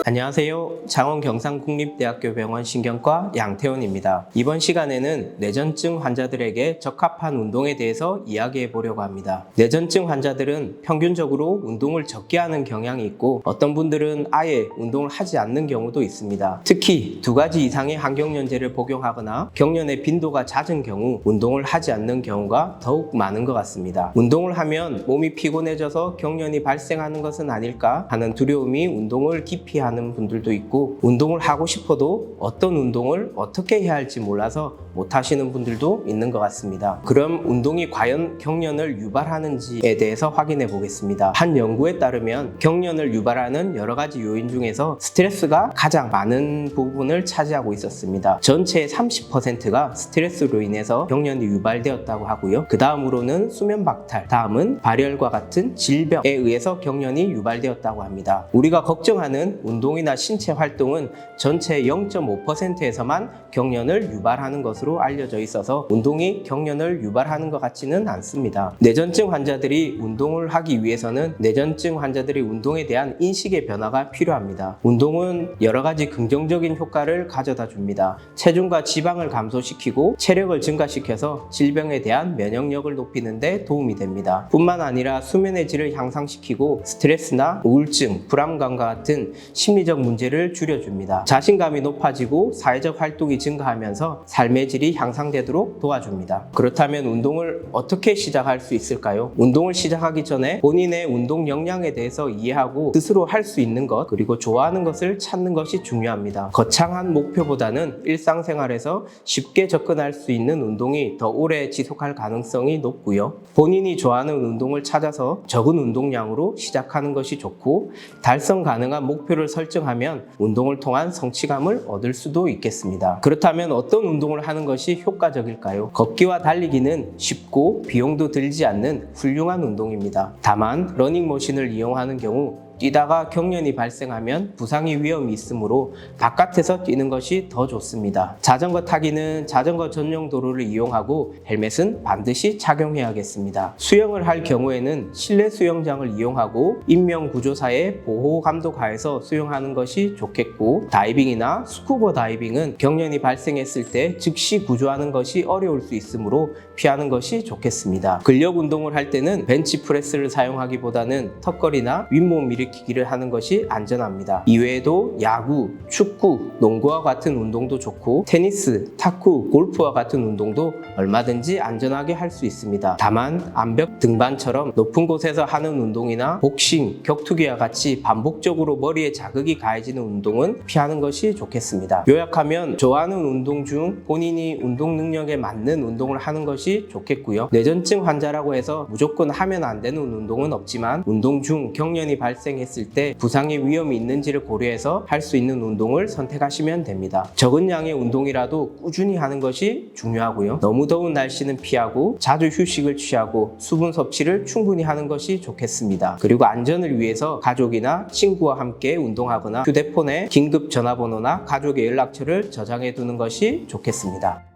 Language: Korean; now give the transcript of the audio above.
안녕하세요. 장원경상국립대학교 병원 신경과 양태원입니다. 이번 시간에는 뇌전증 환자들에게 적합한 운동에 대해서 이야기해 보려고 합니다. 뇌전증 환자들은 평균적으로 운동을 적게 하는 경향이 있고 어떤 분들은 아예 운동을 하지 않는 경우도 있습니다. 특히 2가지 이상의 항경련제를 복용하거나 경련의 빈도가 잦은 경우 운동을 하지 않는 경우가 더욱 많은 것 같습니다. 운동을 하면 몸이 피곤해져서 경련이 발생하는 것은 아닐까 하는 두려움이 운동을 기피하는 분들도 있고, 운동을 하고 싶어도 어떤 운동을 어떻게 해야 할지 몰라서 못 하시는 분들도 있는 것 같습니다. 그럼 운동이 과연 경련을 유발하는지에 대해서 확인해 보겠습니다. 한 연구에 따르면 경련을 유발하는 여러 가지 요인 중에서 스트레스가 가장 많은 부분을 차지하고 있었습니다. 전체의 30%가 스트레스로 인해서 경련이 유발되었다고 하고요. 그 다음으로는 수면 박탈, 다음은 발열과 같은 질병에 의해서 경련이 유발되었다고 합니다. 우리가 걱정하는 운동이나 신체 활동은 전체의 0.5%에서만 경련을 유발하는 것으로 알려져 있어서 운동이 경련을 유발하는 것 같지는 않습니다. 뇌전증 환자들이 운동을 하기 위해서는 뇌전증 환자들이 운동에 대한 인식의 변화가 필요합니다. 운동은 여러 가지 긍정적인 효과를 가져다 줍니다. 체중과 지방을 감소시키고 체력을 증가시켜서 질병에 대한 면역력을 높이는 데 도움이 됩니다. 뿐만 아니라 수면의 질을 향상시키고 스트레스나 우울증, 불안감과 같은 심리적 문제를 줄여줍니다. 자신감이 높아지고 사회적 활동이 증가하면서 삶의 질이 향상되도록 도와줍니다. 그렇다면 운동을 어떻게 시작할 수 있을까요? 운동을 시작하기 전에 본인의 운동 역량에 대해서 이해하고 스스로 할 수 있는 것, 그리고 좋아하는 것을 찾는 것이 중요합니다. 거창한 목표보다는 일상생활에서 쉽게 접근할 수 있는 운동이 더 오래 지속할 가능성이 높고요. 본인이 좋아하는 운동을 찾아서 적은 운동량으로 시작하는 것이 좋고, 달성 가능한 목표를 설정하면 운동을 통한 성취감을 얻을 수도 있겠습니다. 그렇다면 어떤 운동을 하는 것이 효과적일까요? 걷기와 달리기는 쉽고 비용도 들지 않는 훌륭한 운동입니다. 다만 러닝머신을 이용하는 경우 뛰다가 경련이 발생하면 부상의 위험이 있으므로 바깥에서 뛰는 것이 더 좋습니다. 자전거 타기는 자전거 전용 도로를 이용하고 헬멧은 반드시 착용해야겠습니다. 수영을 할 경우에는 실내 수영장을 이용하고 인명구조사의 보호 감독 하에서 수영하는 것이 좋겠고, 다이빙이나 스쿠버 다이빙은 경련이 발생했을 때 즉시 구조하는 것이 어려울 수 있으므로 피하는 것이 좋겠습니다. 근력 운동을 할 때는 벤치프레스를 사용하기보다는 턱걸이나 윗몸 일으키기를 하는 것이 안전합니다. 이외에도 야구, 축구, 농구와 같은 운동도 좋고 테니스, 탁구, 골프와 같은 운동도 얼마든지 안전하게 할 수 있습니다. 다만 암벽 등반처럼 높은 곳에서 하는 운동이나 복싱, 격투기와 같이 반복적으로 머리에 자극이 가해지는 운동은 피하는 것이 좋겠습니다. 요약하면 좋아하는 운동 중 본인이 운동 능력에 맞는 운동을 하는 것이 좋겠고요. 뇌전증 환자라고 해서 무조건 하면 안 되는 운동은 없지만 운동 중 경련이 발생했을 때 부상의 위험이 있는지를 고려해서 할 수 있는 운동을 선택하시면 됩니다. 적은 양의 운동이라도 꾸준히 하는 것이 중요하고요. 너무 더운 날씨는 피하고 자주 휴식을 취하고 수분 섭취를 충분히 하는 것이 좋겠습니다. 그리고 안전을 위해서 가족이나 친구와 함께 운동하거나 휴대폰에 긴급 전화번호나 가족의 연락처를 저장해 두는 것이 좋겠습니다.